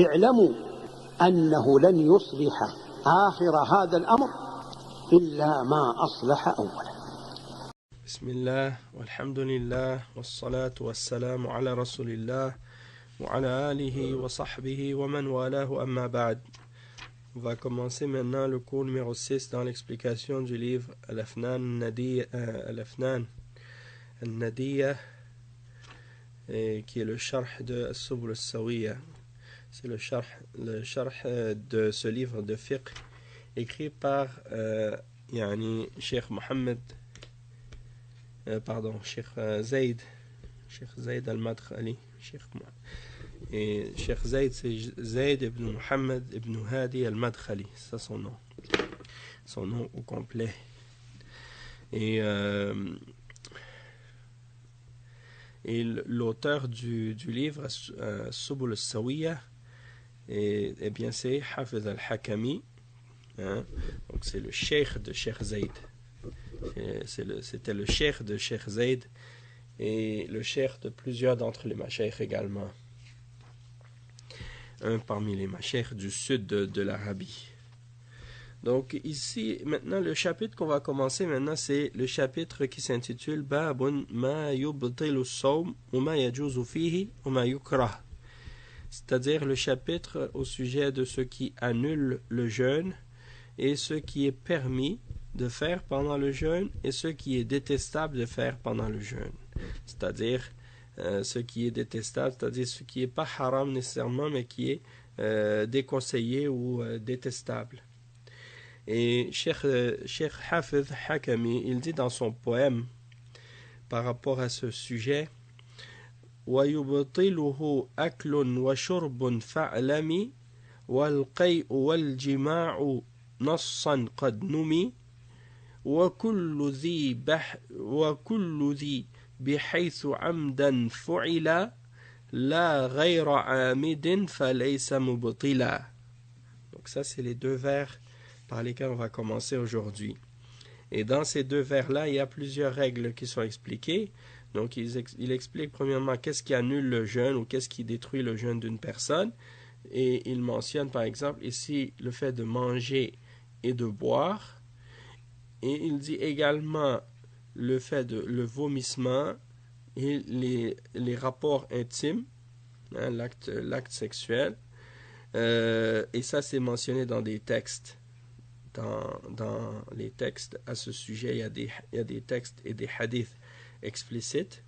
اعلموا أنه لن يصلح آخر هذا الأمر إلا ما أصلح أوله. بسم الله والحمد لله والصلاة والسلام على رسول الله وعلى آله وصحبه ومن والاه أما بعد. On va commencer maintenant le cours numéro 6 dans l'explication du livre Al-Afnan Al-Nadiyya, qui est le sharh de As-Subul As-Sawiyya. C'est le sharh de ce livre de fiqh écrit par Cheikh Mohammed, Cheikh Zayd Al-Madkhali. Et Cheikh Zayd, c'est Zayd ibn Muhammad ibn Hadi Al-Madkhali, c'est son nom au complet. Et l'auteur du livre Subul As-Sawiyya, et bien c'est Hafiz Al-Hakami, donc c'est le cheikh de Cheikh Zayd. C'était le cheikh de Cheikh Zayd et le cheikh de plusieurs d'entre les mashayikh également. Un parmi les mashayikh du sud de l'Arabie. Donc ici, maintenant, le chapitre qu'on va commencer maintenant, c'est le chapitre qui s'intitule Babun ma yubtilu as-sawm wa ma yajuzu fihi wa ma yukrah. C'est-à-dire le chapitre au sujet de ce qui annule le jeûne et ce qui est permis de faire pendant le jeûne et ce qui est détestable de faire pendant le jeûne. C'est-à-dire ce qui est détestable, c'est-à-dire ce qui n'est pas haram nécessairement, mais qui est déconseillé ou détestable. Et Cheikh Hafiz Hakami, il dit dans son poème par rapport à ce sujet, وَيُبْطِلُهُ أَكْلٌ وَشُرْبٌ فَاعْلَمِ وَالْقَيْءُ وَالْجِمَاعُ نَصًّا قَدْ نُمِي وَكُلُّ ذِي بحيث عمدا فعلا لا غير عامد فليس مبطلا. Donc ça, c'est les deux vers par lesquels on va commencer aujourd'hui. Et dans ces deux vers-là, il y a plusieurs règles qui sont expliquées. Donc il explique premièrement qu'est-ce qui annule le jeûne ou qu'est-ce qui détruit le jeûne d'une personne. Et il mentionne par exemple ici le fait de manger et de boire. Et il dit également le fait de le vomissement et les rapports intimes, l'acte sexuel, et ça c'est mentionné dans des textes. Dans les textes à ce sujet, il y a des textes et des hadiths explicites.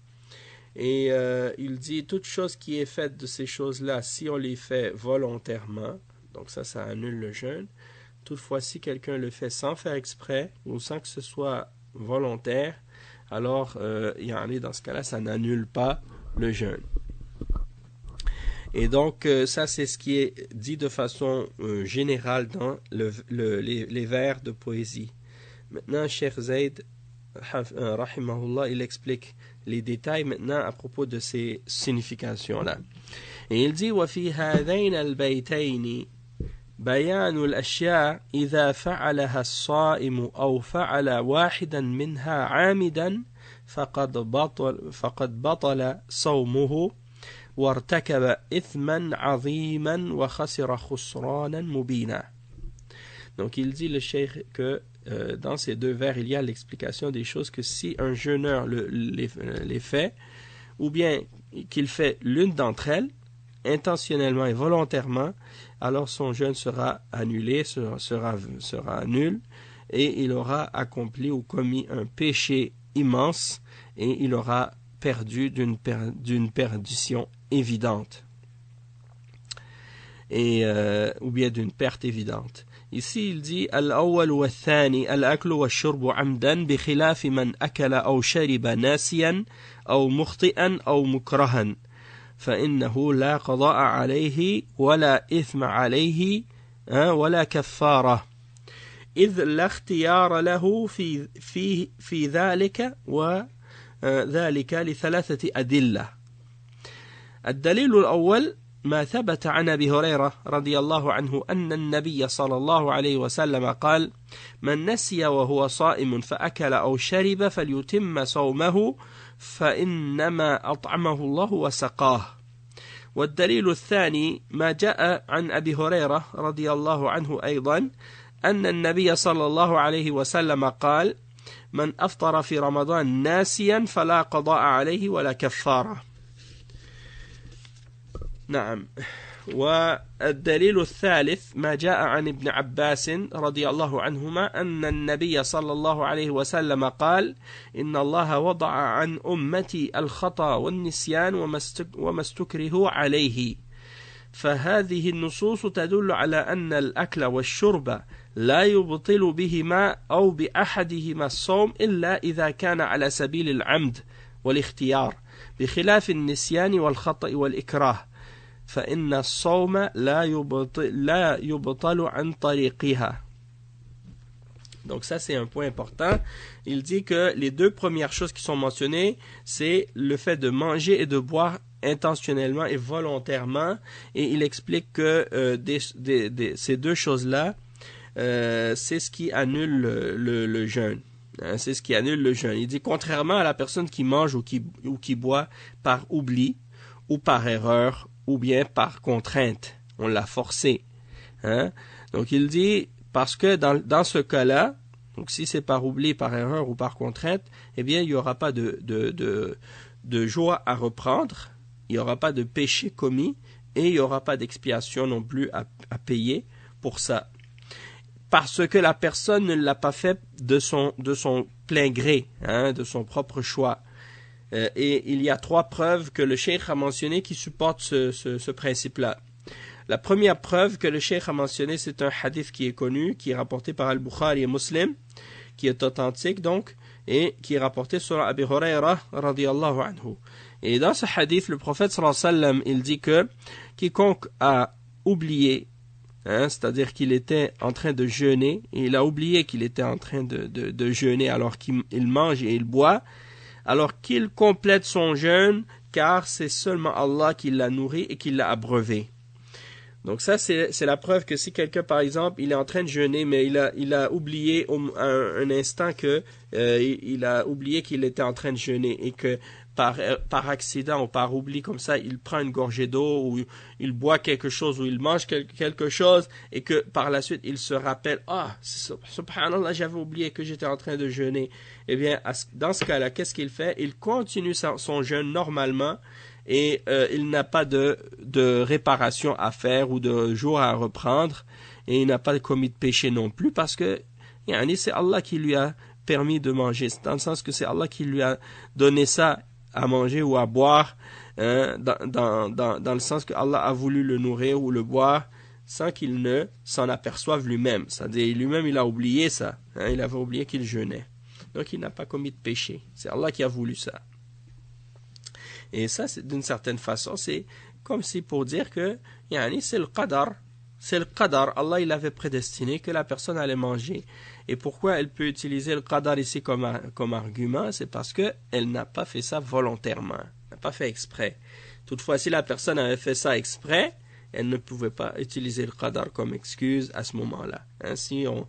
Et il dit toute chose qui est faite de ces choses-là, si on les fait volontairement, donc ça annule le jeûne. Toutefois, si quelqu'un le fait sans faire exprès ou sans que ce soit volontaire, alors dans ce cas-là, ça n'annule pas le jeûne. Et donc, ça, c'est ce qui est dit de façon générale dans les vers de poésie. Maintenant, Cheikh Zayd, rahimahullah, il explique les détails maintenant à propos de ces significations-là. Et il dit, وَفِي هَذَيْنَ الْبَيْتَيْنِ بيان الأشياء إذا فعلها الصائم أو فعل واحدا منها عامدا فقد بطل صومه وارتكب إثما عظيما وخسر خسرانا مبينا. Donc il dit le cheikh que dans ces deux vers il y a l'explication des choses que si un jeûneur les fait ou bien qu'il fait l'une d'entre elles intentionnellement et volontairement, alors son jeûne sera annulé, sera nul, et il aura accompli ou commis un péché immense, et il aura perdu d'une perdition évidente, ou bien d'une perte évidente. Ici il dit al-awwal wa al-thani al-aklu wa al-shurbu amdan bi khilaf man akala aw shariba nasiyan aw mukhti'an aw mukrahan فإنه لا قضاء عليه ولا إثم عليه ولا كفارة إذ لا اختيار له في ذلك وذلك لثلاثة أدلة. الدليل الأول ما ثبت عن أبي هريرة رضي الله عنه أن النبي صلى الله عليه وسلم قال من نسي وهو صائم فأكل أو شرب فليتم صومه فإنما أطعمه الله وسقاه والدليل الثاني ما جاء عن أبي هريرة رضي الله عنه أيضا أن النبي صلى الله عليه وسلم قال من أفطر في رمضان ناسيا فلا قضاء عليه ولا كفارة. نعم. والدليل الثالث ما جاء عن ابن عباس رضي الله عنهما أن النبي صلى الله عليه وسلم قال إن الله وضع عن أمتي الخطأ والنسيان وما استكرهوا عليه. فهذه النصوص تدل على أن الأكل والشرب لا يبطل بهما أو بأحدهما الصوم إلا إذا كان على سبيل العمد والاختيار، بخلاف النسيان والخطأ والإكراه فإن الصوم لا يبطل عن طريقها. Donc ça c'est un point important. Il dit que les deux premières choses qui sont mentionnées, c'est le fait de manger et de boire intentionnellement et volontairement, et il explique que ces deux choses-là, c'est ce qui annule le jeûne. C'est ce qui annule le jeûne. Il dit contrairement à la personne qui mange ou qui boit par oubli ou par erreur ou bien par contrainte, on l'a forcé. Donc il dit parce que dans ce cas-là, donc si c'est par oubli, par erreur ou par contrainte, eh bien il n'y aura pas de joie à reprendre, il n'y aura pas de péché commis et il n'y aura pas d'expiation non plus à payer pour ça. Parce que la personne ne l'a pas fait de son plein gré, de son propre choix. Et il y a trois preuves que le cheikh a mentionnées qui supportent ce principe-là. La première preuve que le cheikh a mentionné, c'est un hadith qui est connu, qui est rapporté par Al-Bukhari et Muslim, qui est authentique donc, et qui est rapporté sur Abi Huraira radiyallahu anhu. Et dans ce hadith, le prophète sallallahu alayhi wa sallam, il dit que quiconque a oublié, c'est-à-dire qu'il était en train de jeûner, et il a oublié qu'il était en train de jeûner alors qu'il mange et il boit, alors qu'il complète son jeûne, car c'est seulement Allah qui l'a nourri et qui l'a abreuvé. Donc ça, c'est la preuve que si quelqu'un, par exemple, il est en train de jeûner, mais il a oublié un instant que il a oublié qu'il était en train de jeûner et que par accident ou par oubli comme ça, il prend une gorgée d'eau ou il boit quelque chose ou il mange quelque chose et que par la suite il se rappelle subhanallah, j'avais oublié que j'étais en train de jeûner. Eh bien, dans ce cas-là, qu'est-ce qu'il fait? Il continue son jeûne normalement et il n'a pas de réparation à faire ou de jour à reprendre et il n'a pas commis de péché non plus parce que c'est Allah qui lui a permis de manger. C'est dans le sens que c'est Allah qui lui a donné ça à manger ou à boire, dans le sens que Allah a voulu le nourrir ou le boire sans qu'il ne s'en aperçoive lui-même. C'est-à-dire lui-même il a oublié ça, il avait oublié qu'il jeûnait. Donc il n'a pas commis de péché. C'est Allah qui a voulu ça. Et ça, c'est d'une certaine façon, c'est comme si pour dire que c'est le qadar. C'est le qadar. Allah il avait prédestiné que la personne allait manger. Et pourquoi elle peut utiliser le qadar ici comme argument? C'est parce qu'elle n'a pas fait ça volontairement. Elle n'a pas fait exprès. Toutefois, si la personne avait fait ça exprès, elle ne pouvait pas utiliser le qadar comme excuse à ce moment-là. Si on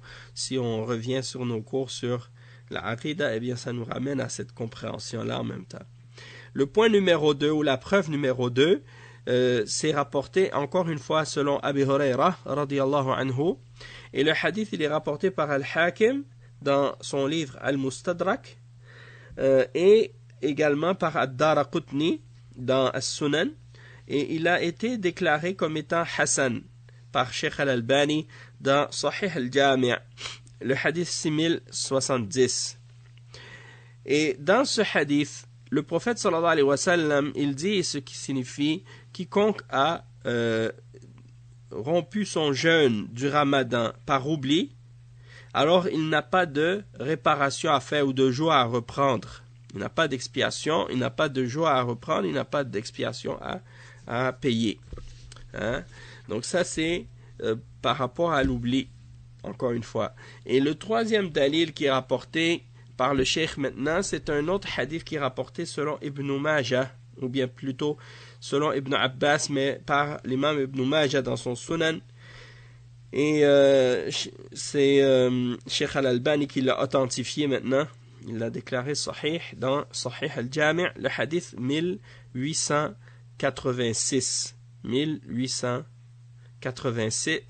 revient sur nos cours sur la aqida, eh bien ça nous ramène à cette compréhension-là en même temps. Le point numéro 2 ou la preuve numéro 2, c'est rapporté encore une fois selon Abi Huraira radiyallahu anhu, et le hadith il est rapporté par Al-Hakim dans son livre Al-Mustadrak et également par Ad-Daraqutni dans As-Sunan, et il a été déclaré comme étant Hassan par Sheikh Al-Albani dans Sahih Al-Jami', le hadith 6070. Et dans ce hadith, le prophète sallallahu alayhi wa sallam, il dit ce qui signifie quiconque a rompu son jeûne du Ramadan par oubli, alors il n'a pas de réparation à faire ou de joie à reprendre. Il n'a pas d'expiation, il n'a pas de joie à reprendre, il n'a pas d'expiation à payer. Donc ça c'est par rapport à l'oubli, encore une fois. Et le troisième dalil qui est rapporté par le cheikh maintenant, c'est un autre hadith qui est rapporté selon Ibn Majah, ou bien plutôt selon Ibn Abbas, mais par l'imam Ibn Majah dans son Sunan. Et c'est Sheikh Al-Albani qui l'a authentifié maintenant. Il l'a déclaré sahih dans Sahih Al-Jami', le hadith 1886. 1886,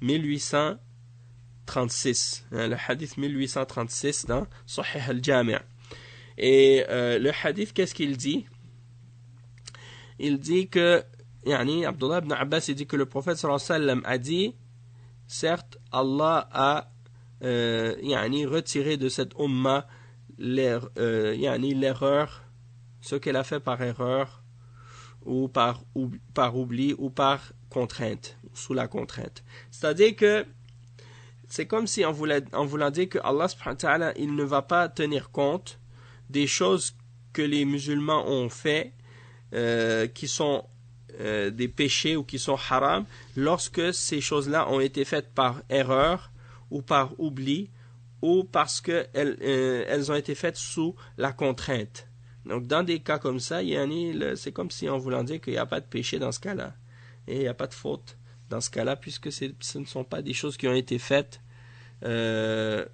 1836, le hadith 1836 dans Sahih al-Jami'. Et le hadith, qu'est-ce qu'il dit? Il dit que, Abdullah ibn Abbas, il dit que le prophète sallallahu alayhi wa sallam a dit, certes, Allah a retiré de cette umma l'erreur, ce qu'elle a fait par erreur, ou par oubli, ou par contrainte, sous la contrainte. C'est-à-dire que c'est comme si en voulant dire que Allah subhanahu wa ta'ala, il ne va pas tenir compte des choses que les musulmans ont fait, qui sont des péchés ou qui sont haram, lorsque ces choses-là ont été faites par erreur ou par oubli ou parce qu'elles ont été faites sous la contrainte. Donc dans des cas comme ça, c'est comme si en voulant dire qu'il n'y a pas de péché dans ce cas-là et il n'y a pas de faute dans ce cas-là, puisque ce ne sont pas des choses qui ont été faites de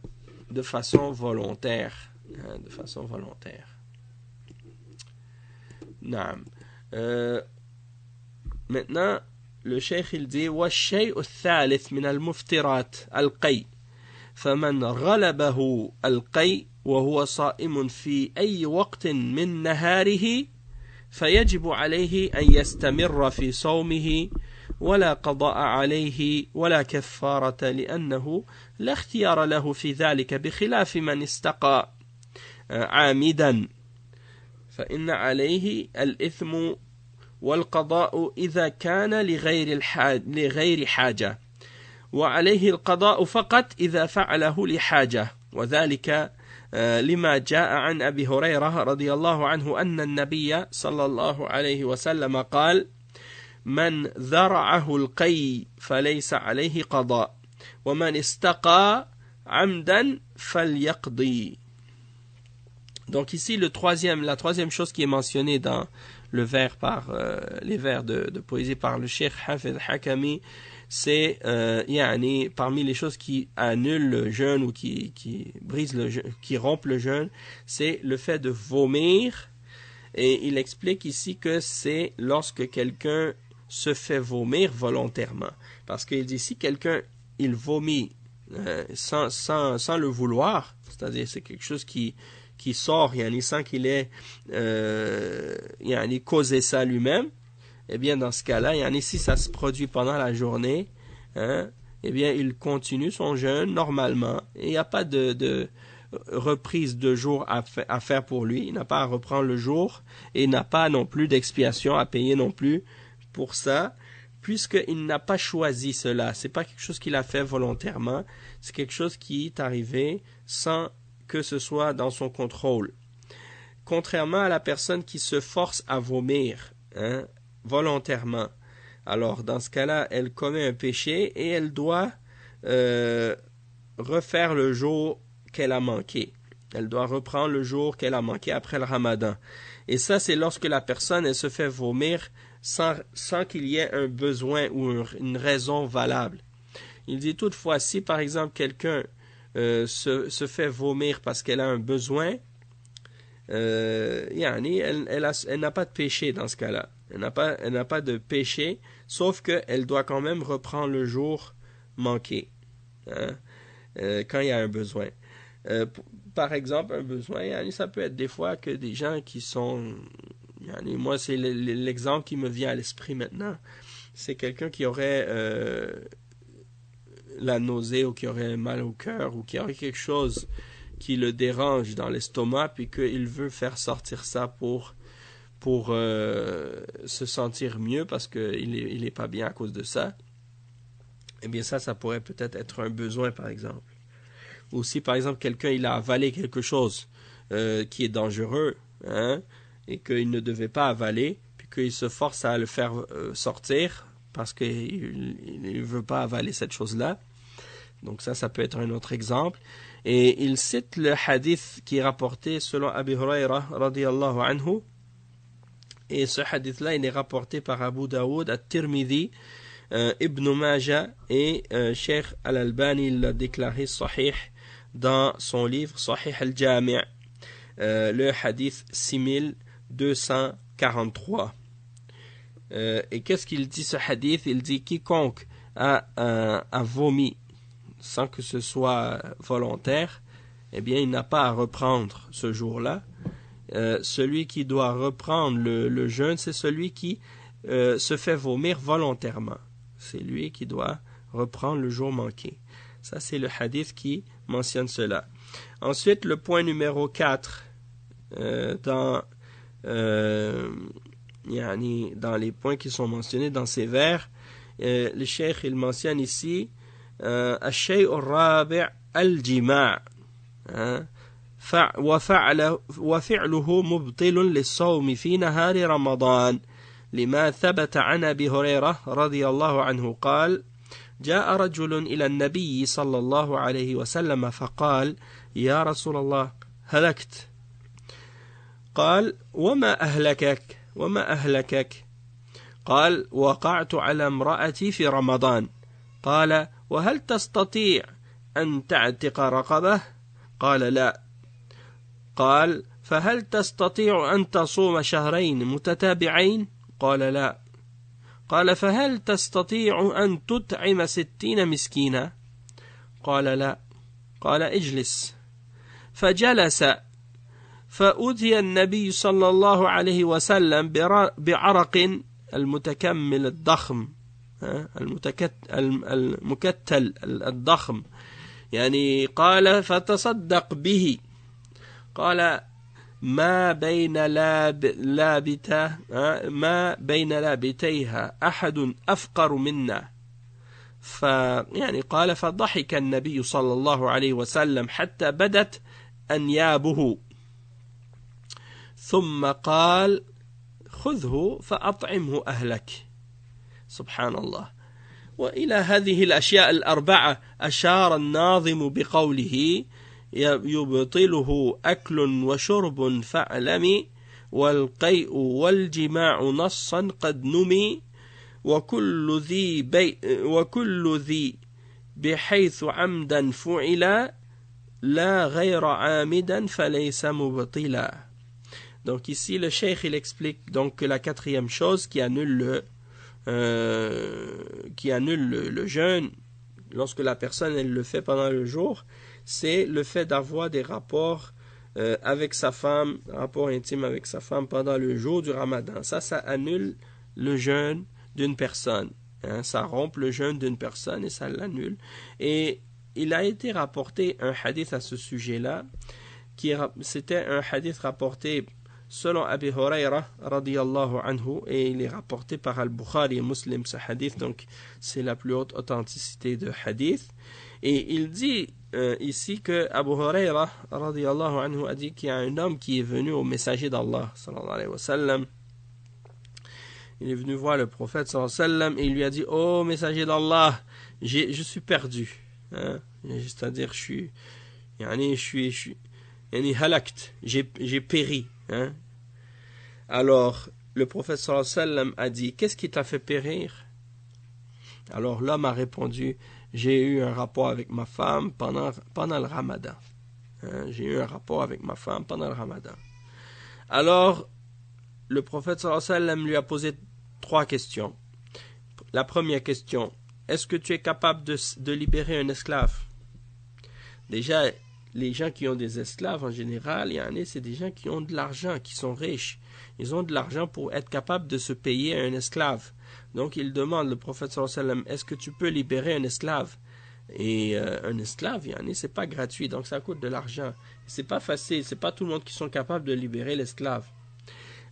façon volontaire. De façon volontaire. Naam. Maintenant, le cheikh il dit وَالشَّيْءُ الثَّالِث مِنَ الْمُفْتِرَاتِ الْقَيْء فَمَنْ غَلَبَهُ الْقَيْء وهو صائم في أي وقت من نهاره فيجب عليه أن يستمر في صومه ولا قضاء عليه ولا كفارة لأنه لا اختيار له في ذلك بخلاف من استقى عامدا فإن عليه الإثم والقضاء إذا كان لغير حاجة وعليه القضاء فقط إذا فعله لحاجة وذلك لما جاء عن أبي هريرة رضي الله عنه أن النبي صلى الله عليه وسلم قال من ذرعه القي فليس عليه قضاء ومن استقى عمدا فليقضي. Donc ici la troisième chose qui est mentionnée dans les vers de poésie par le Cheikh Hafid Hakami, c'est parmi les choses qui annulent le jeûne ou qui brisent le jeûne, qui rompent le jeûne, c'est le fait de vomir. Et il explique ici que c'est lorsque quelqu'un se fait vomir volontairement. Parce qu'il dit si quelqu'un il vomit sans le vouloir, c'est-à-dire c'est quelque chose qui sort, sans qu'il ait causé ça lui-même, eh bien dans ce cas-là, si ça se produit pendant la journée, eh bien il continue son jeûne normalement et il n'y a pas de reprise de jour à faire pour lui, il n'a pas à reprendre le jour et il n'a pas non plus d'expiation à payer non plus pour ça, puisqu'il n'a pas choisi cela. C'est pas quelque chose qu'il a fait volontairement, c'est quelque chose qui est arrivé sans que ce soit dans son contrôle. Contrairement à la personne qui se force à vomir volontairement, alors dans ce cas-là, elle commet un péché et elle doit refaire le jour qu'elle a manqué. Elle doit reprendre le jour qu'elle a manqué après le Ramadan. Et ça, c'est lorsque la personne elle se fait vomir sans qu'il y ait un besoin ou une raison valable. Il dit toutefois, si par exemple quelqu'un se fait vomir parce qu'elle a un besoin, elle n'a pas de péché dans ce cas-là. Elle n'a pas de péché, sauf qu'elle doit quand même reprendre le jour manqué, quand il y a un besoin. Par exemple, un besoin, ça peut être des fois que des gens qui sont... moi, c'est l'exemple qui me vient à l'esprit maintenant. C'est quelqu'un qui aurait la nausée ou qui aurait mal au cœur ou qui aurait quelque chose qui le dérange dans l'estomac puis qu'il veut faire sortir ça pour se sentir mieux parce qu'il n'est pas bien à cause de ça. Eh bien ça pourrait peut-être être un besoin par exemple. Ou si par exemple quelqu'un il a avalé quelque chose qui est dangereux et qu'il ne devait pas avaler puis qu'il se force à le faire sortir parce qu'il ne veut pas avaler cette chose-là. Donc ça peut être un autre exemple. Et il cite le hadith qui est rapporté selon Abi Hurayra radiyallahu anhu. Et ce hadith-là, il est rapporté par Abu Daoud, At-Tirmidhi, Ibn Majah et Cheikh Al-Albani l'a déclaré sahih dans son livre Sahih al-Jami', le hadith 6243. Et qu'est-ce qu'il dit ce hadith? Il dit quiconque a vomi sans que ce soit volontaire, eh bien il n'a pas à reprendre ce jour-là. Celui qui doit reprendre le jeûne, c'est celui qui se fait vomir volontairement. C'est lui qui doit reprendre le jour manqué. Ça, c'est le hadith qui mentionne cela. Ensuite, le point numéro 4, dans les points qui sont mentionnés dans ces vers, le cheikh il mentionne ici الشيء الرابع الجماع وفعله مبطل للصوم في نهار رمضان لما ثبت عن أبي هريرة رضي الله عنه قال جاء رجل إلى النبي صلى الله عليه وسلم فقال يا رسول الله هلكت قال وما أهلكك قال وقعت على امرأتي في رمضان قال وهل تستطيع أن تعتق رقبة قال لا قال فهل تستطيع أن تصوم شهرين متتابعين قال لا قال فهل تستطيع أن تطعم 60 مسكينا قال لا قال اجلس فجلس فأتي النبي صلى الله عليه وسلم بعرق المتكمل الضخم المكتل الضخم يعني قال فتصدق به قال ما بين لابتيها أحد أفقر منا يعني قال فضحك النبي صلى الله عليه وسلم حتى بدت أنيابه ثم قال خذه فأطعمه أهلك سبحان الله. وإلى هذه الأشياء الأربعة أشار الناظم بقوله يبطله أكل وشرب فاعلم والقيء والجماع نصا قد نمي وكل ذي بحيث عمدا فعلا لا غير عامدا فليس مبطلا. Donc ici le cheikh il explique donc que la quatrième chose qui annule le jeûne lorsque la personne elle le fait pendant le jour, c'est le fait d'avoir des rapports avec sa femme, rapport intime avec sa femme pendant le jour du Ramadan. Ça annule le jeûne d'une personne. Ça rompt le jeûne d'une personne et ça l'annule. Et il a été rapporté un hadith à ce sujet-là, c'était un hadith rapporté selon Abi Hurayra radiyallahu anhu, et il est rapporté par Al-Bukhari et Muslim ce hadith, donc c'est la plus haute authenticité de hadith. Et il dit ici que Abu Hurayra radiyallahu anhu a dit qu'il y a un homme qui est venu au messager d'Allah sallallahu alayhi wa sallam. Il est venu voir le prophète sallallahu alayhi wa sallam et il lui a dit: oh messager d'Allah, je suis perdu, c'est-à-dire je suis halakt, j'ai péri, Alors le prophète sallallahu alayhi wa sallam a dit: qu'est-ce qui t'a fait périr? Alors l'homme a répondu: j'ai eu un rapport avec ma femme pendant le Ramadan. J'ai eu un rapport avec ma femme pendant le Ramadan. Alors le prophète sallallahu alayhi wa sallam lui a posé 3 questions. La première question: est-ce que tu es capable de libérer un esclave? Déjà, les gens qui ont des esclaves en général, c'est des gens qui ont de l'argent, qui sont riches. Ils ont de l'argent pour être capables de se payer un esclave. Donc il demande, le prophète sallallahu alayhi wa sallam: est-ce que tu peux libérer un esclave? Et un esclave, c'est pas gratuit, donc ça coûte de l'argent. C'est pas facile, c'est pas tout le monde qui sont capables de libérer l'esclave.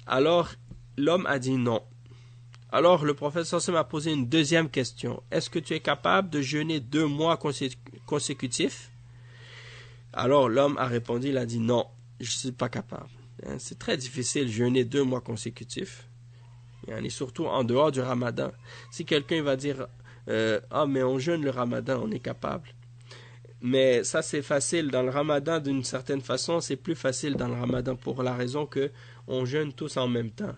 Alors l'homme a dit non. Alors le prophète sallallahu alayhi wa sallam a posé une deuxième question: est-ce que tu es capable de jeûner 2 mois consécutifs? Alors l'homme a répondu, il a dit non, je ne suis pas capable. C'est très difficile de jeûner 2 mois consécutifs. Et surtout en dehors du Ramadan. Si quelqu'un va dire mais on jeûne le Ramadan, on est capable. Mais ça c'est facile dans le Ramadan d'une certaine façon, c'est plus facile dans le Ramadan pour la raison que on jeûne tous en même temps.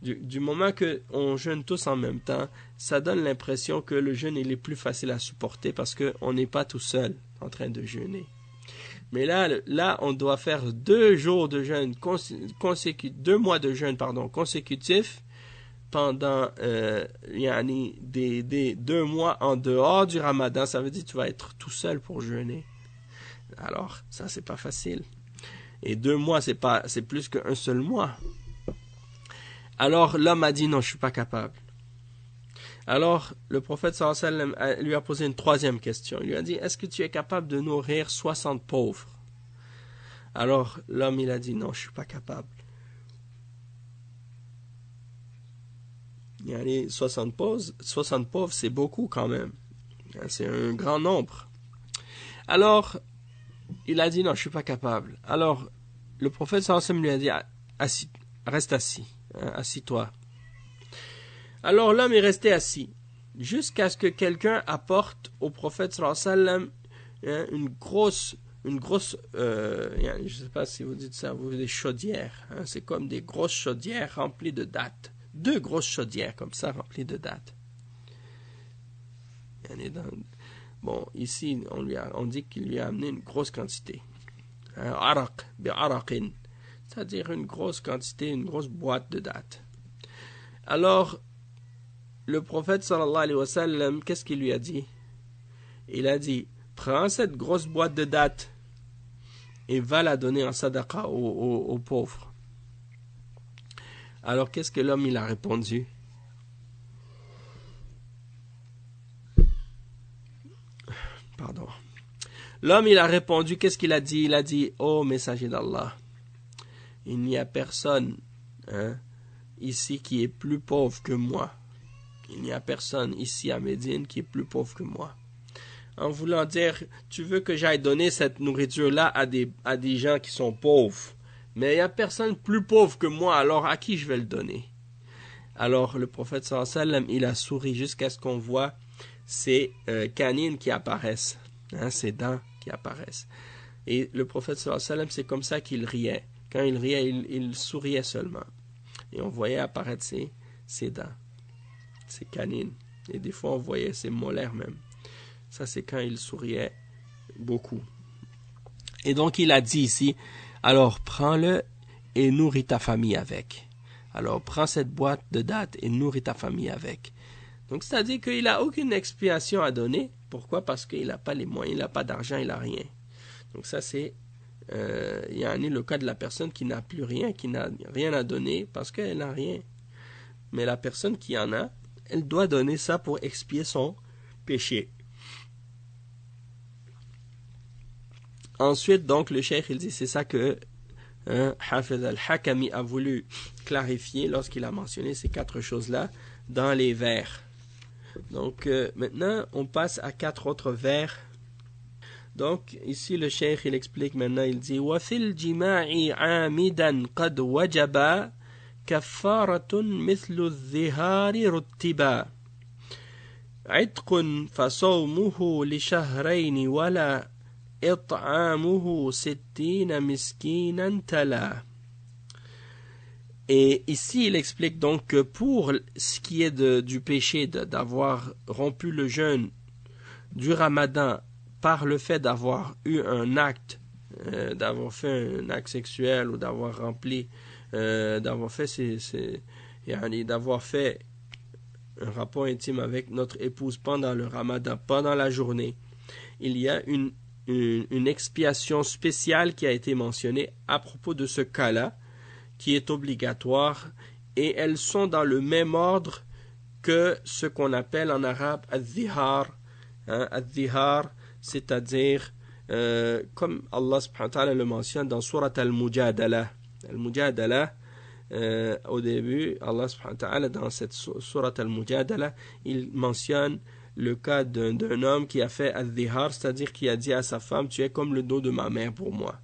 Du moment que on jeûne tous en même temps, ça donne l'impression que le jeûne il est plus facile à supporter parce qu'on n'est pas tout seul en train de jeûner. Mais là, on doit faire 2 jours de jeûne 2 mois de jeûne consécutifs pendant des 2 mois en dehors du Ramadan, ça veut dire que tu vas être tout seul pour jeûner. Alors, ça, c'est pas facile. Et 2 mois, c'est plus qu'un seul mois. Alors, l'homme a dit non, je suis pas capable. Alors, le prophète sallallahu alayhi wa sallam lui a posé une 3e question. Il lui a dit, est-ce que tu es capable de nourrir 60 pauvres? Alors, l'homme, il a dit, non, je suis pas capable. 60 pauvres, c'est beaucoup quand même. C'est un grand nombre. Alors, il a dit, non, je suis pas capable. Alors, le prophète sallallahu alayhi wa sallam lui a dit, reste assis, assis-toi. Alors l'homme est resté assis, jusqu'à ce que quelqu'un apporte au prophète sallallahu alayhi wa sallam une grosse, je ne sais pas si vous dites ça, des chaudières. C'est comme des grosses chaudières remplies de dattes. 2 grosses chaudières comme ça remplies de dattes. Bon, ici, on dit qu'il lui a amené une grosse quantité. Araq, bi'araqin, c'est-à-dire une grosse quantité, une grosse boîte de dattes. Alors, le prophète sallallahu alayhi wa sallam, qu'est-ce qu'il lui a dit? Il a dit, prends cette grosse boîte de dattes et va la donner en sadaqa aux pauvres. Alors, qu'est-ce que l'homme il a répondu? Pardon. L'homme il a répondu, qu'est-ce qu'il a dit? Il a dit, ô messager d'Allah, il n'y a personne ici qui est plus pauvre que moi. Il n'y a personne ici à Médine qui est plus pauvre que moi. En voulant dire, tu veux que j'aille donner cette nourriture-là à des gens qui sont pauvres. Mais il n'y a personne plus pauvre que moi, alors à qui je vais le donner? Alors le prophète sallallahu alayhi wa sallam, il a souri jusqu'à ce qu'on voit ses canines qui apparaissent, ses dents qui apparaissent. Et le prophète sallallahu alayhi wa sallam, c'est comme ça qu'il riait. Quand il riait, il souriait seulement. Et on voyait apparaître ses dents, ses canines. Et des fois, on voyait ses molaires même. Ça, c'est quand il souriait beaucoup. Et donc, il a dit ici, alors prends-le et nourris ta famille avec. Alors, prends cette boîte de dattes et nourris ta famille avec. Donc, c'est-à-dire qu'il n'a aucune expiation à donner. Pourquoi? Parce qu'il n'a pas les moyens, il n'a pas d'argent, il n'a rien. Donc, ça, c'est le cas de la personne qui n'a plus rien, qui n'a rien à donner parce qu'elle n'a rien. Mais la personne qui en a, elle doit donner ça pour expier son péché. Ensuite, donc, le cheikh, il dit, c'est ça que Hafiz al-Hakami a voulu clarifier lorsqu'il a mentionné ces 4 choses-là dans les vers. Donc, maintenant, on passe à 4 autres vers. Donc, ici, le cheikh, il explique maintenant, il dit, وَفِي الْجِمَاعِ عَامِدًا قَدْ وَجَبَا كَفَّارَةٌ مِثْلُ الظِّهَارِ رُتِّبًا عِتْقٌ فَصَوْمُهُ لِشَهْرَيْنِ وَلَا إطعامه 60 مسكينا تلا. Et ici, il explique donc que pour ce qui est du péché d'avoir rompu le jeûne du Ramadan par le fait d'avoir eu un acte, d'avoir fait un acte sexuel ou d'avoir rempli, d'avoir fait un rapport intime avec notre épouse pendant le Ramadan, pendant la journée, il y a une expiation spéciale qui a été mentionnée à propos de ce cas-là, qui est obligatoire, et elles sont dans le même ordre que ce qu'on appelle en arabe al-dhihar. Al-dhihar, c'est-à-dire, comme Allah subhanahu wa ta'ala le mentionne dans Surat al-Mujadala. Al-Mujadala, au début, Allah subhanahu wa ta'ala, dans cette Surat al-Mujadala, il mentionne le cas d'un homme qui a fait al-dhihar, c'est-à-dire qui a dit à sa femme, tu es comme le dos de ma mère pour moi.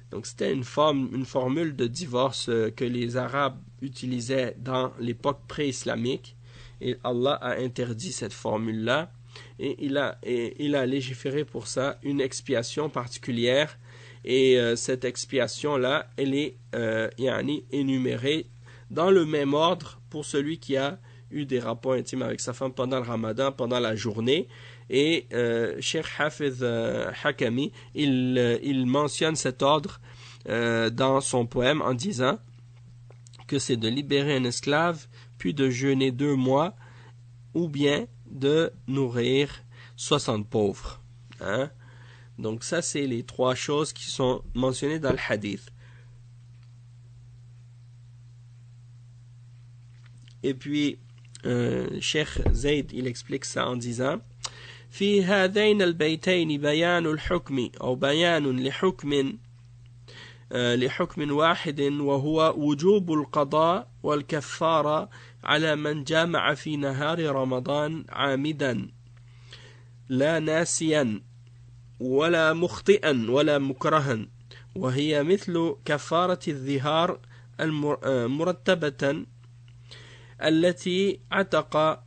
Donc c'était une formule de divorce que les Arabes utilisaient dans l'époque pré-islamique, et Allah a interdit cette formule-là, et il a légiféré pour ça une expiation particulière, et cette expiation-là, elle est énumérée dans le même ordre pour celui qui a eu des rapports intimes avec sa femme pendant le Ramadan, pendant la journée. Et Cheikh Hafiz Hakami, il mentionne cet ordre dans son poème en disant que c'est de libérer un esclave puis de jeûner 2 mois, ou bien de nourrir 60 pauvres. Hein? Donc ça, c'est les 3 choses qui sont mentionnées dans le hadith. Et puis, Cheikh Zayd, il explique ça en disant في هذين البيتين بيان الحكم أو بيان لحكم واحد وهو وجوب القضاء والكفارة على من جامع في نهار رمضان عامدا لا ناسيا ولا مخطئا ولا مكرها وهي مثل كفارة الظهار مرتبة التي عتق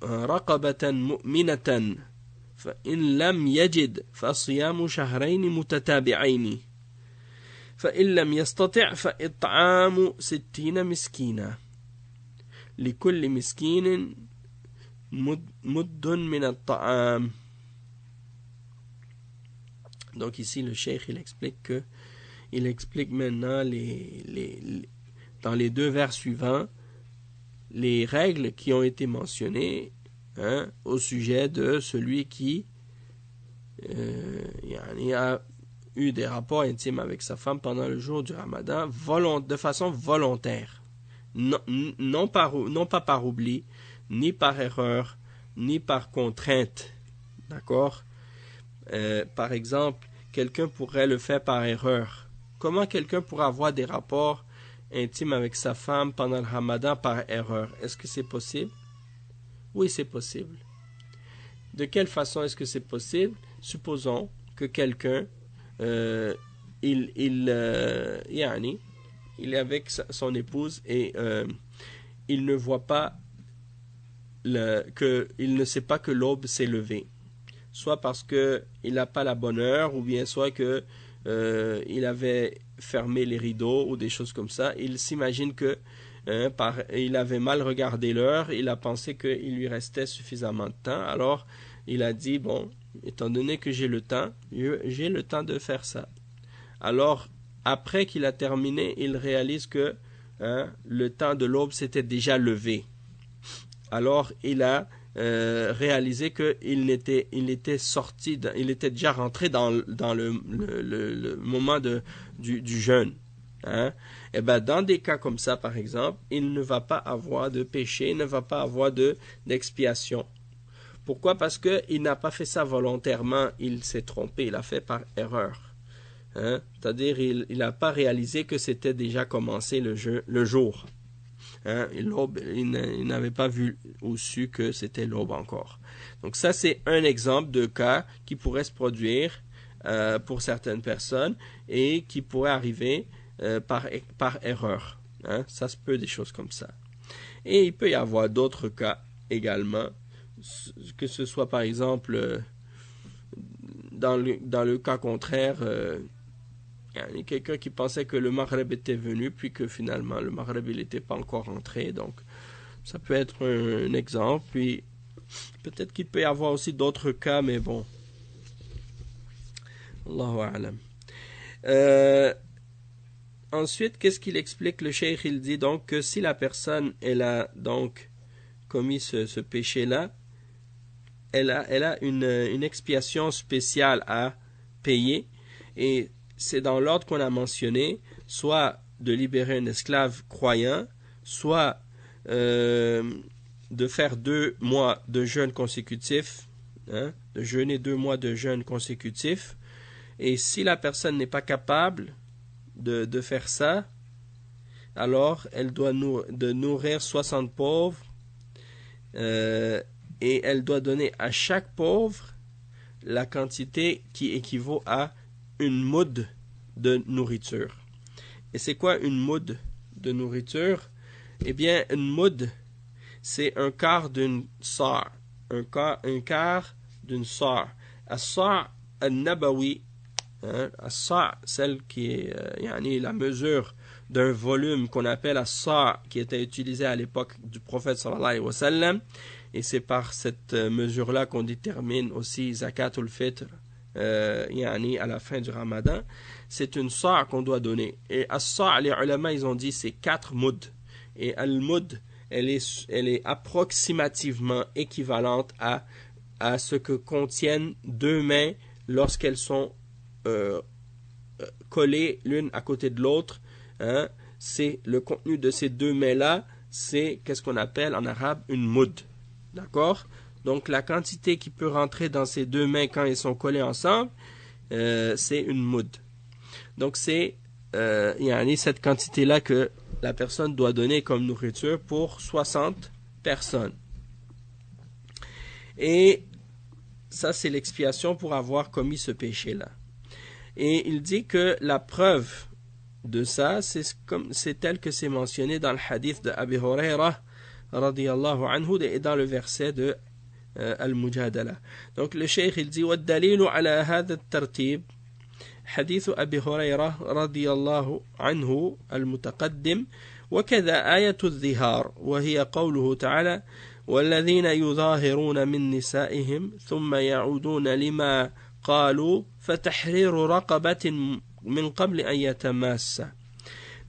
رقبة مؤمنة فإن لم يجد فصيام شهرين متتابعين فإن لم يستطع فإطعام 60 مسكينا لكل مسكين مد من الطعام. Donc ici le cheikh il explique maintenant dans les 2 vers suivants les règles qui ont été mentionnées au sujet de celui qui a eu des rapports intimes avec sa femme pendant le jour du Ramadan de façon volontaire, non pas par oubli, ni par erreur, ni par contrainte. D'accord? Par exemple, quelqu'un pourrait le faire par erreur. Comment quelqu'un pourrait avoir des rapports intimes avec sa femme pendant le Ramadan par erreur? Est-ce que c'est possible? Oui, c'est possible. De quelle façon est-ce que c'est possible? Supposons que quelqu'un il est avec son épouse et il ne voit pas il ne sait pas que l'aube s'est levée, soit parce que il n'a pas la bonne heure, ou bien soit que il avait fermé les rideaux ou des choses comme ça. Il s'imagine que il avait mal regardé l'heure, il a pensé qu'il lui restait suffisamment de temps, alors il a dit bon, étant donné que j'ai le temps de faire ça. Alors après qu'il a terminé, il réalise que le temps de l'aube s'était déjà levé. Alors il a réalisé qu'il était il était déjà rentré dans le moment du jeûne. Et ben dans des cas comme ça, par exemple, il ne va pas avoir de péché, il ne va pas avoir d'expiation. Pourquoi? Parce qu'il n'a pas fait ça volontairement, il s'est trompé, il a fait par erreur. C'est-à-dire il n'a pas réalisé que c'était déjà commencé le jour. L'aube, il n'avait pas vu ou su que c'était l'aube encore. Donc ça, c'est un exemple de cas qui pourrait se produire pour certaines personnes et qui pourrait arriver par erreur. Ça se peut, des choses comme ça. Et il peut y avoir d'autres cas également, que ce soit par exemple dans le cas contraire, il y a quelqu'un qui pensait que le Maghreb était venu, puis que finalement le Maghreb il n'était pas encore rentré. Donc ça peut être un exemple. Puis peut-être qu'il peut y avoir aussi d'autres cas, mais bon, Allahu a'lam. Ensuite, qu'est-ce qu'il explique? Le cheikh, il dit donc que si la personne elle a donc commis ce péché-là, elle a une expiation spéciale à payer, et c'est dans l'ordre qu'on a mentionné, soit de libérer un esclave croyant, soit de faire 2 mois de jeûne consécutif, de jeûner 2 mois de jeûne consécutif. Et si la personne n'est pas capable de faire ça, alors elle doit nourrir 60 pauvres, et elle doit donner à chaque pauvre la quantité qui équivaut à une moud de nourriture. Et c'est quoi une moud de nourriture? Eh bien, une moud, c'est un quart d'une sa', un quart d'une sa'. As-sa' al-nabawi, as-sa', celle qui est la mesure d'un volume qu'on appelle as-sa', qui était utilisé à l'époque du prophète sallallahu alayhi wa sallam, et c'est par cette mesure-là qu'on détermine aussi zakatul fitr, à la fin du Ramadan. C'est une sa' qu'on doit donner. Et as-sa', les ulama, ils ont dit c'est 4 mouds. Et al-mud, elle est approximativement équivalente à ce que contiennent deux mains lorsqu'elles sont collées l'une à côté de l'autre. Hein? C'est le contenu de ces deux mains-là, c'est qu'est-ce qu'on appelle en arabe une mud. D'accord? Donc la quantité qui peut rentrer dans ces deux mains quand elles sont collées ensemble, c'est une mud. Donc c'est cette quantité-là que la personne doit donner comme nourriture pour 60 personnes. Et ça, c'est l'expiation pour avoir commis ce péché-là. Et il dit que la preuve de ça, c'est tel que c'est mentionné dans le hadith de Abi Huraira radiyallahu anhu et dans le verset de Al-Mujadala. Donc le cheikh il dit وَالدَّلِيلُ عَلَى هَذَا الترتيب حديث أبي هريرة رضي الله عنه المتقدم وكذا آية الظهار وهي قوله تعالى والذين يظاهرون من نسائهم ثم يعودون لما قالوا فتحرير رقبة من قبل أن يتماسا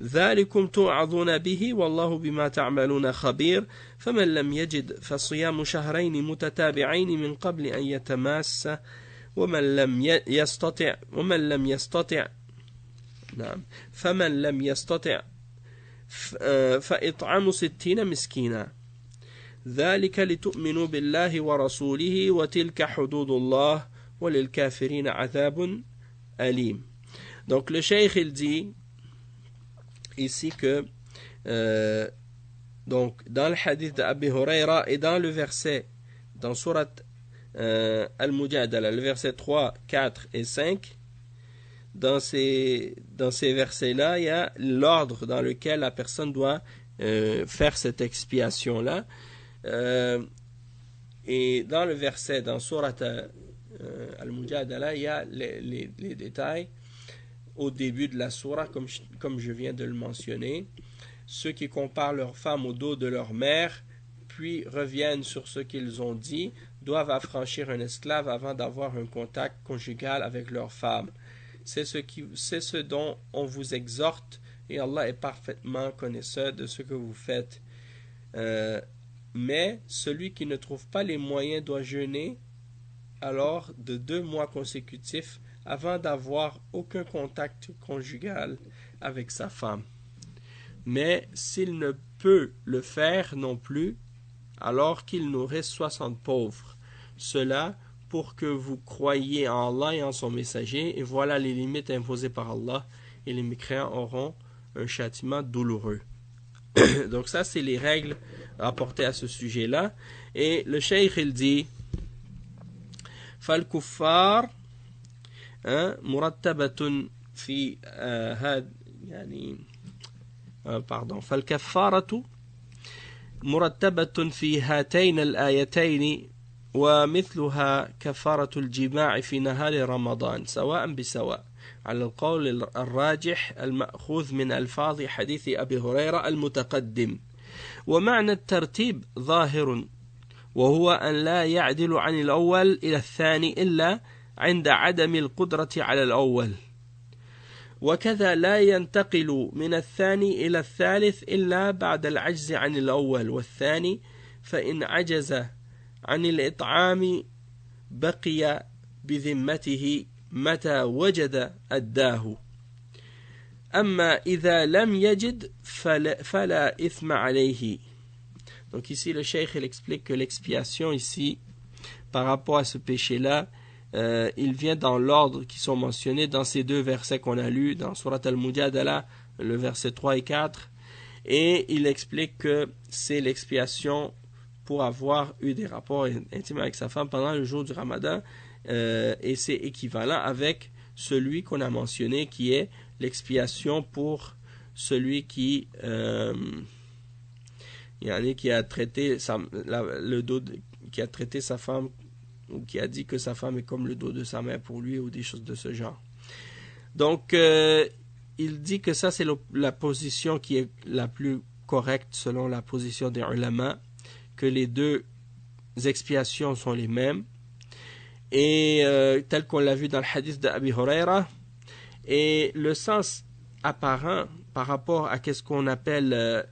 ذلكم توعظون به والله بما تعملون خبير فمن لم يجد فصيام شهرين متتابعين من قبل أن يتماسا فمن لم يستطع فإطعام 60 مسكينا ذلك لتؤمنوا بالله ورسوله وتلك حدود الله وللكافرين عذاب أليم. Donc le cheikh il dit ici que donc dans le hadith d'Abi Huraira et dans le verset dans surat Al-Mujadala, le verset 3, 4 et 5, dans ces versets-là, il y a l'ordre dans lequel la personne doit faire cette expiation-là. Et dans le verset, dans surat Al-Mujadala, il y a les détails au début de la sourate, comme je viens de le mentionner. Ceux qui comparent leurs femmes au dos de leur mère, puis reviennent sur ce qu'ils ont dit, doivent affranchir un esclave avant d'avoir un contact conjugal avec leur femme. C'est ce dont on vous exhorte, et Allah est parfaitement connaisseur de ce que vous faites. Mais celui qui ne trouve pas les moyens doit jeûner alors de 2 mois consécutifs avant d'avoir aucun contact conjugal avec sa femme. Mais s'il ne peut le faire non plus, alors qu'il nous reste 60 pauvres. Cela pour que vous croyiez en Allah et en son messager, et voilà les limites imposées par Allah, et les mécréants auront un châtiment douloureux. Donc ça, c'est les règles rapportées à ce sujet-là. Et le cheikh, il dit فالكفار مرتبة في فالكفارة مرتبة في هاتين الآيتين ومثلها كفارة الجماع في نهار رمضان سواء بسواء على القول الراجح المأخوذ من ألفاظ حديث أبي هريرة المتقدم. ومعنى الترتيب ظاهر وهو أن لا يعدل عن الأول إلى الثاني إلا عند عدم القدرة على الأول، وكذا لا ينتقل من الثاني إلى الثالث إلا بعد العجز عن الأول والثاني، فإن عجز عن الإطعام بقي بذمته متى وجد أداه، أما إذا لم يجد فلا إثم عليه. Donc ici le cheikh il explique que l'expiation ici par rapport à ce péché-là, il vient dans l'ordre qui sont mentionnés dans ces 2 versets qu'on a lus dans Surat Al-Mujadala, le verset 3 et 4, et il explique que c'est l'expiation pour avoir eu des rapports intimes avec sa femme pendant le jour du Ramadan, et c'est équivalent avec celui qu'on a mentionné qui est l'expiation pour celui qui a traité qui a traité sa femme, ou qui a dit que sa femme est comme le dos de sa mère pour lui, ou des choses de ce genre. Donc il dit que ça c'est la position qui est la plus correcte selon la position des ulama, que les 2 expiations sont les mêmes, et tel qu'on l'a vu dans le hadith d'Abi Huraira, et le sens apparent par rapport à qu'est-ce qu'on appelle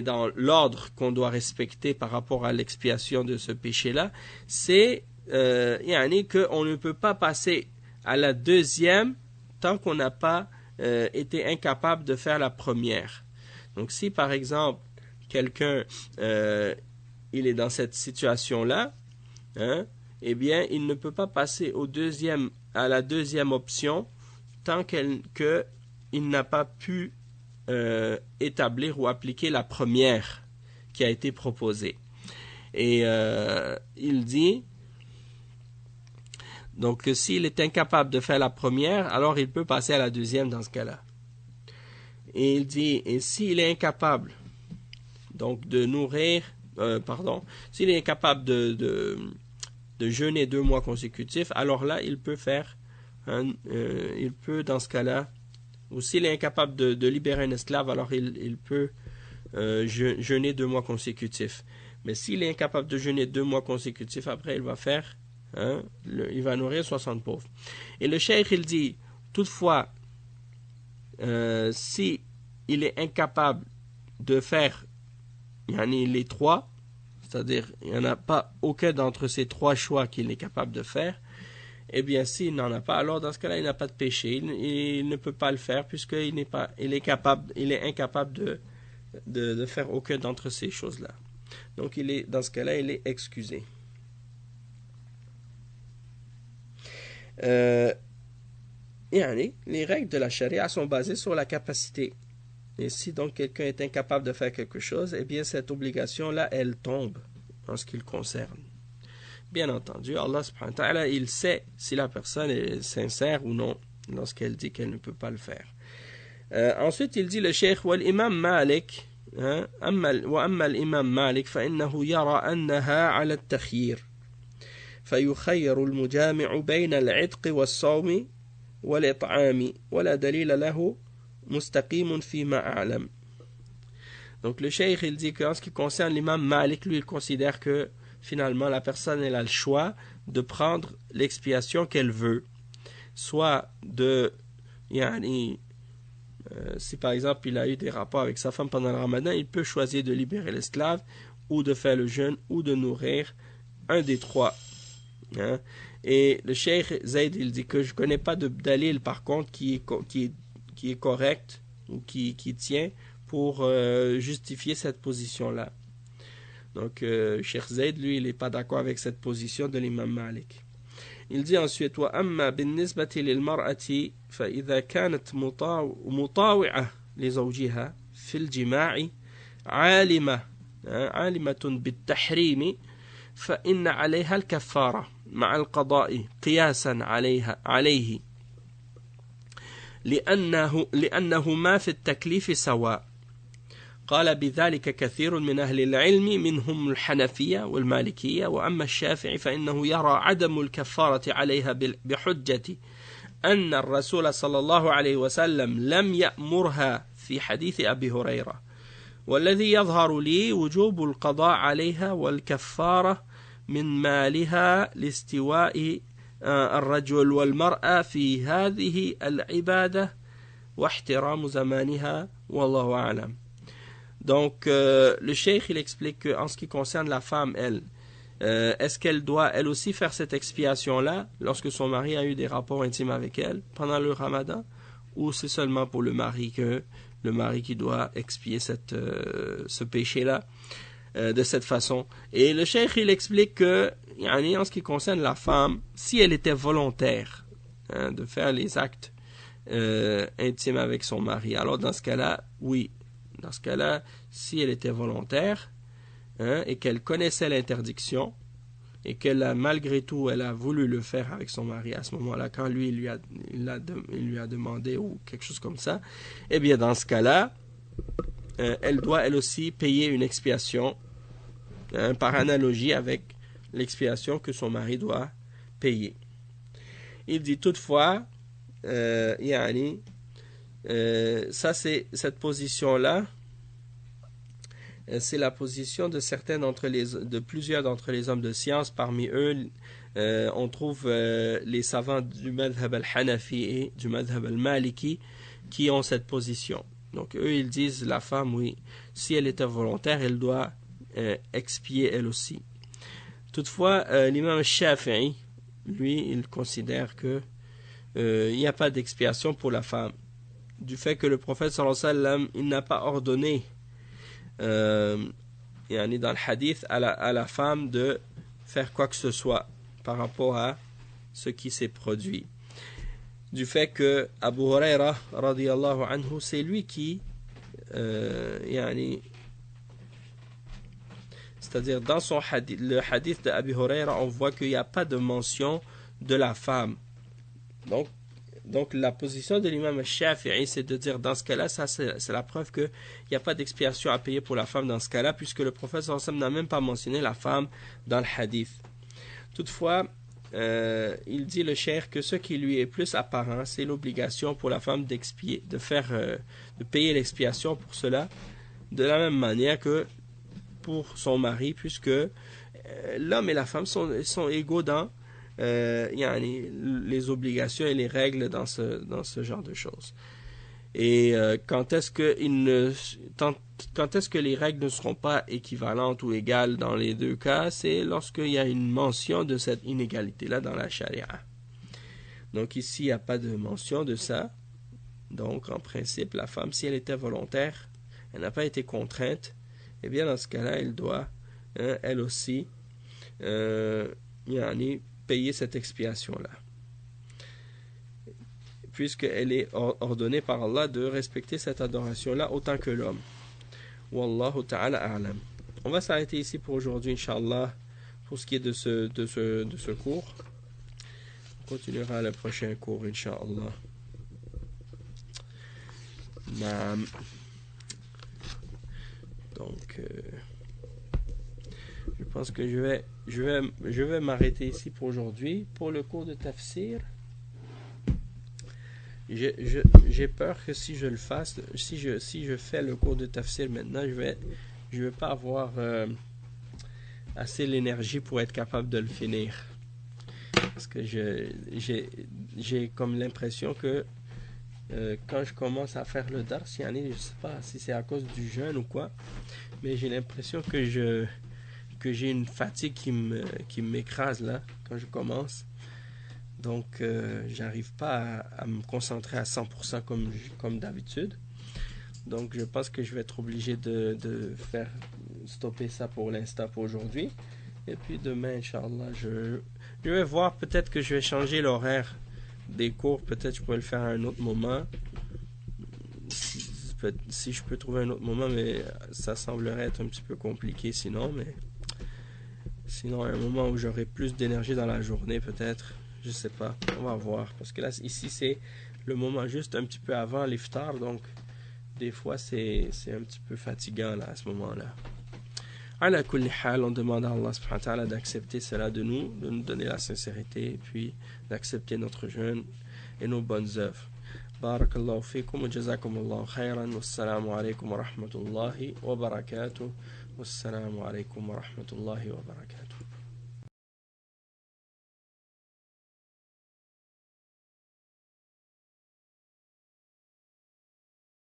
dans l'ordre qu'on doit respecter par rapport à l'expiation de ce péché-là, c'est qu'on ne peut pas passer à la deuxième tant qu'on n'a pas été incapable de faire la première. Donc si par exemple quelqu'un il est dans cette situation-là, eh bien il ne peut pas passer à la deuxième option tant qu'il n'a pas pu établir ou appliquer la première qui a été proposée. Et il dit donc que s'il est incapable de faire la première, alors il peut passer à la deuxième dans ce cas-là. Et il dit, et s'il est incapable donc de nourrir, s'il est incapable de jeûner 2 mois consécutifs, alors là il peut faire, il peut dans ce cas-là, ou s'il est incapable de libérer un esclave, alors il peut jeûner 2 mois consécutifs. Mais s'il est incapable de jeûner 2 mois consécutifs, après il va faire, il va nourrir 60 pauvres. Et le cheikh il dit, toutefois, si il est incapable de faire les 3, c'est-à-dire il n'y en a pas aucun d'entre ces 3 choix qu'il est capable de faire, eh bien s'il n'en a pas, alors dans ce cas-là il n'a pas de péché, il ne peut pas le faire puisqu'il il est incapable de faire aucun d'entre ces choses-là. Donc dans ce cas-là il est excusé. Les règles de la charia sont basées sur la capacité. Et si donc quelqu'un est incapable de faire quelque chose, eh bien cette obligation-là, elle tombe en ce qui le concerne. Bien entendu, Allah subhanahu wa ta'ala, il sait si la personne est sincère ou non lorsqu'elle dit qu'elle ne peut pas le faire. Ensuite, il dit le cheikh, والإمام مالك وأما الإمام مالك فإنه يرى أنها على التخيير فيخير المجامع بين العتق والصوم والإطعام ولا دليل له مستقيم فيما أعلم. Donc le cheikh il dit qu'en ce qui concerne l'imam Malik, lui il considère que finalement la personne elle a le choix de prendre l'expiation qu'elle veut, soit de si par exemple il a eu des rapports avec sa femme pendant le ramadan, il peut choisir de libérer l'esclave ou de faire le jeûne ou de nourrir, un des 3. Et le cheikh Zayd il dit que je ne connais pas de dalil par contre qui est correct ou qui tient pour justifier cette position-là. Donc cheikh Zayd lui il n'est pas d'accord avec cette position de l'imam Malik. Il dit ensuite وأما بالنسبة للمرأة فإذا كانت مطاوعة لزوجها في الجماع عالمة بالتحريم فإن عليها الكفارة مع القضاء قياسا عليه لأنهما في التكليف سواء. قال بذلك كثير من أهل العلم منهم الحنفية والمالكية، وأما الشافعي فإنه يرى عدم الكفارة عليها بحجة أن الرسول صلى الله عليه وسلم لم يأمرها في حديث أبي هريرة، والذي يظهر لي وجوب القضاء عليها والكفارة من مالها لاستواء الرجل والمرأة في هذه العبادة واحترام زمانها والله أعلم. Donc le cheikh il explique qu'en ce qui concerne la femme elle, est-ce qu'elle doit elle aussi faire cette expiation là lorsque son mari a eu des rapports intimes avec elle pendant le ramadan, ou c'est seulement pour le mari qui doit expier ce péché là de cette façon. Et le cheikh il explique que en ce qui concerne la femme, si elle était volontaire de faire les actes intimes avec son mari, alors dans ce cas-là, oui. Dans ce cas-là, si elle était volontaire et qu'elle connaissait l'interdiction et qu'elle a malgré tout elle a voulu le faire avec son mari à ce moment-là, quand lui il lui a demandé ou quelque chose comme ça, eh bien dans ce cas-là, elle doit elle aussi payer une expiation par analogie avec l'expiation que son mari doit payer. Il dit toutefois, ça c'est cette position-là, c'est la position de plusieurs d'entre les hommes de science. Parmi eux, on trouve les savants du madhab al-Hanafi et du madhab al-Maliki qui ont cette position. Donc eux ils disent la femme, oui, si elle était volontaire, elle doit expier elle aussi. Toutefois, l'imam Shafi'i, lui, il considère que il n'y a pas d'expiation pour la femme. Du fait que le prophète sallallahu alayhi wa sallam, il n'a pas ordonné dans le hadith à la femme de faire quoi que ce soit par rapport à ce qui s'est produit. Du fait que Abu Huraira radiyallahu anhu, c'est lui qui c'est-à-dire dans son hadith, le hadith de Abu Huraira, on voit qu'il n'y a pas de mention de la femme. Donc la position de l'imam Shafi'i, c'est de dire dans ce cas-là, ça c'est la preuve qu'il n'y a pas d'expiation à payer pour la femme dans ce cas-là, puisque le prophète sallallahu alayhi wa sallam n'a même pas mentionné la femme dans le hadith. Toutefois, il dit le cheikh que ce qui lui est plus apparent, c'est l'obligation pour la femme d'expier, de payer l'expiation pour cela, de la même manière que pour son mari, puisque l'homme et la femme sont égaux dans les obligations et les règles dans ce genre de choses. Et quand est-ce que les règles ne seront pas équivalentes ou égales dans les deux cas? C'est lorsqu'il y a une mention de cette inégalité-là dans la charia. Donc ici, il n'y a pas de mention de ça. Donc en principe, la femme, si elle était volontaire, elle n'a pas été contrainte, eh bien dans ce cas-là, elle doit, elle aussi, payer cette expiation-là. Puisqu'elle est ordonnée par Allah de respecter cette adoration-là autant que l'homme. Wallahu ta'ala a'lam. On va s'arrêter ici pour aujourd'hui, Inch'Allah, pour ce qui est de ce cours. On continuera le prochain cours, Inch'Allah. Donc, je pense que je vais m'arrêter ici pour aujourd'hui. Pour le cours de tafsir, j'ai peur que si je le fasse, si je fais le cours de tafsir maintenant, je vais pas avoir assez l'énergie pour être capable de le finir. Parce que j'ai comme l'impression que quand je commence à faire le dars, je ne sais pas si c'est à cause du jeûne ou quoi, mais j'ai l'impression que j'ai une fatigue qui m'écrase là quand je commence. Donc j'arrive pas à me concentrer à 100% comme d'habitude. Donc je pense que je vais être obligé de faire stopper ça pour l'instant pour aujourd'hui. Et puis demain, Inch'Allah, je vais voir, peut-être que je vais changer l'horaire des cours, peut-être je pourrais le faire à un autre moment. Si je peux trouver un autre moment, mais ça semblerait être un petit peu compliqué sinon, à un moment où j'aurai plus d'énergie dans la journée, peut-être, je sais pas, on va voir, parce que là, ici, c'est le moment juste un petit peu avant l'iftar, donc des fois, c'est un petit peu fatigant, là, à ce moment-là. Ala kulli hal, on demande à Allah subhanahu wa ta'ala d'accepter cela de nous donner la sincérité, et puis d'accepter notre jeûne et nos bonnes œuvres. Barakallahu fikum wa jazakumullahu khairan. Wassalamu alaikum wa rahmatullahi wa barakatuh. Wassalamu alaikum wa rahmatullahi wa barakatuh.